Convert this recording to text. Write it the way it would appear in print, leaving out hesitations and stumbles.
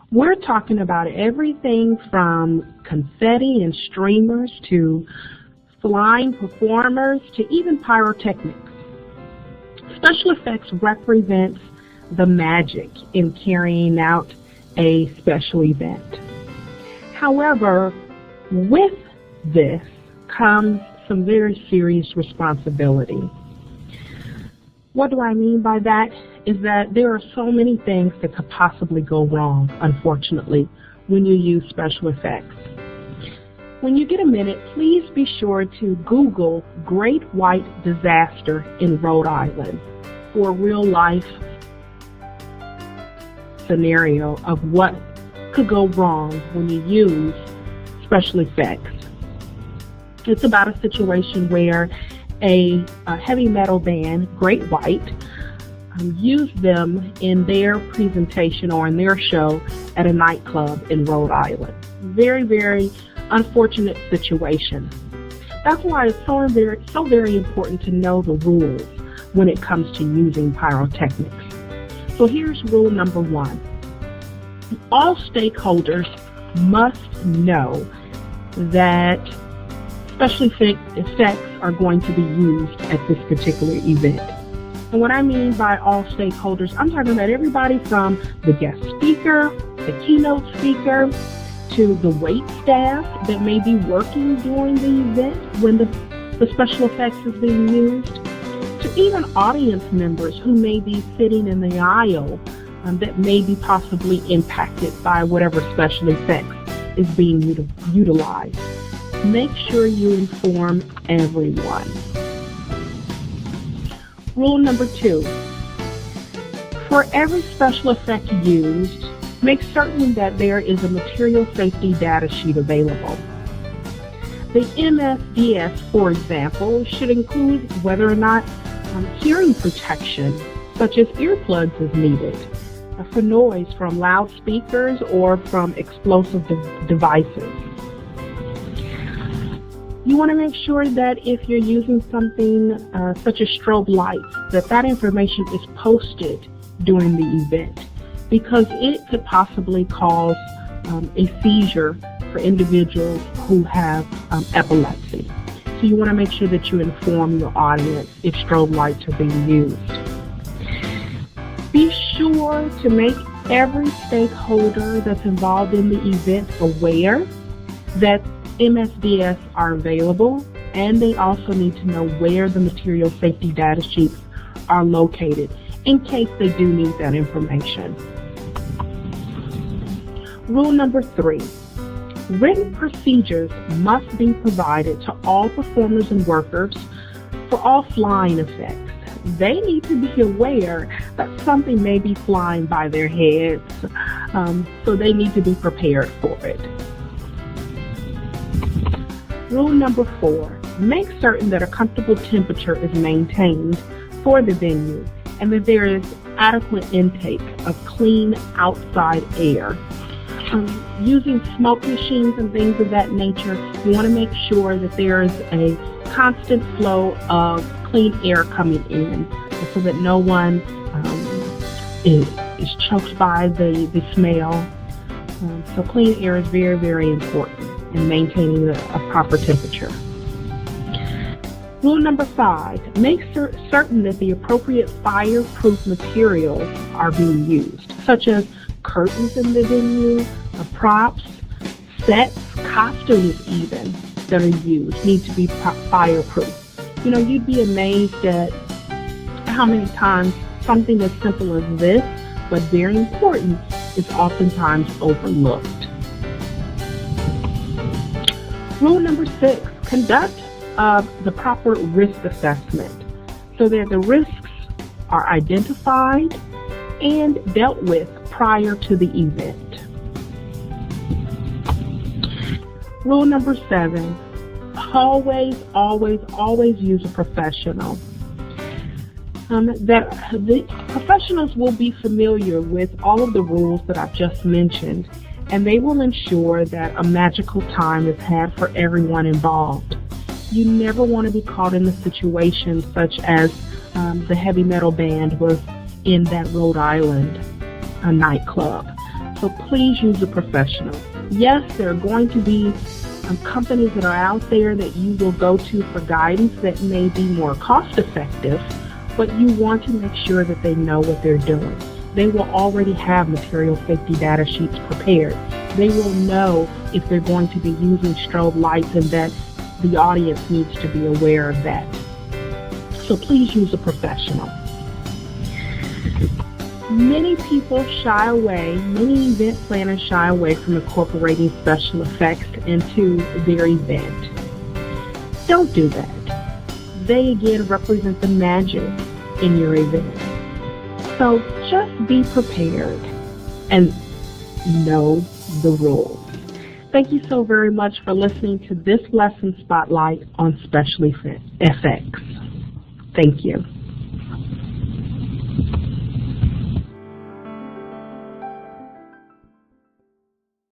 We're talking about everything from confetti and streamers to flying performers to even pyrotechnics. Special effects represents the magic in carrying out a special event. However, with this comes some very serious responsibility. What do I mean by that? Is that there are so many things that could possibly go wrong, unfortunately, when you use special effects. When you get a minute, please be sure to Google Great White Disaster in Rhode Island for a real-life scenario of what could go wrong when you use special effects. It's about a situation where a heavy metal band, Great White, used them in their presentation or in their show at a nightclub in Rhode Island. Very, very unfortunate situation. That's why it's so very important to know the rules when it comes to using pyrotechnics. So here's rule number 1. All stakeholders must know that special effects are going to be used at this particular event. And what I mean by all stakeholders, I'm talking about everybody from the guest speaker, the keynote speaker, to the wait staff that may be working during the event when the special effects is being used, to even audience members who may be sitting in the aisle that may be possibly impacted by whatever special effects is being utilized. Make sure you inform everyone. Rule number 2. For every special effect used, make certain that there is a material safety data sheet available. The MSDS, for example, should include whether or not hearing protection, such as earplugs, is needed for noise from loudspeakers or from explosive devices. You want to make sure that if you're using something such as strobe lights, that information is posted during the event, because it could possibly cause a seizure for individuals who have epilepsy. So you want to make sure that you inform your audience if strobe lights are being used. Be sure to make every stakeholder that's involved in the event aware that MSDS are available, and they also need to know where the material safety data sheets are located in case they do need that information. Rule number 3. Written procedures must be provided to all performers and workers for all flying effects. They need to be aware that something may be flying by their heads, so they need to be prepared for it. Rule number 4. Make certain that a comfortable temperature is maintained for the venue and that there is adequate intake of clean outside air. Using smoke machines and things of that nature, you want to make sure that there is a constant flow of clean air coming in so that no one is choked by the smell. So clean air is very, very important in maintaining a proper temperature. Rule number 5, make certain that the appropriate fireproof materials are being used, such as curtains in the venue, props, sets, costumes even that are used need to be fireproof. You know, you'd be amazed at how many times something as simple as this, but very important, is oftentimes overlooked. Rule number 6, conduct the proper risk assessment so that the risks are identified and dealt with prior to the event. Rule number 7, always use a professional. That the professionals will be familiar with all of the rules that I've just mentioned, and they will ensure that a magical time is had for everyone involved. You never want to be caught in a situation such as the heavy metal band was in that Rhode Island nightclub. So please use a professional. Yes, there are going to be companies that are out there that you will go to for guidance that may be more cost effective, but you want to make sure that they know what they're doing. They will already have material safety data sheets prepared. They will know if they're going to be using strobe lights and that the audience needs to be aware of that. So please use a professional. Many people shy away, many event planners shy away from incorporating special effects into their event. Don't do that. They again represent the magic in your event. So just be prepared and know the rules. Thank you so very much for listening to this lesson spotlight on special effects. Thank you.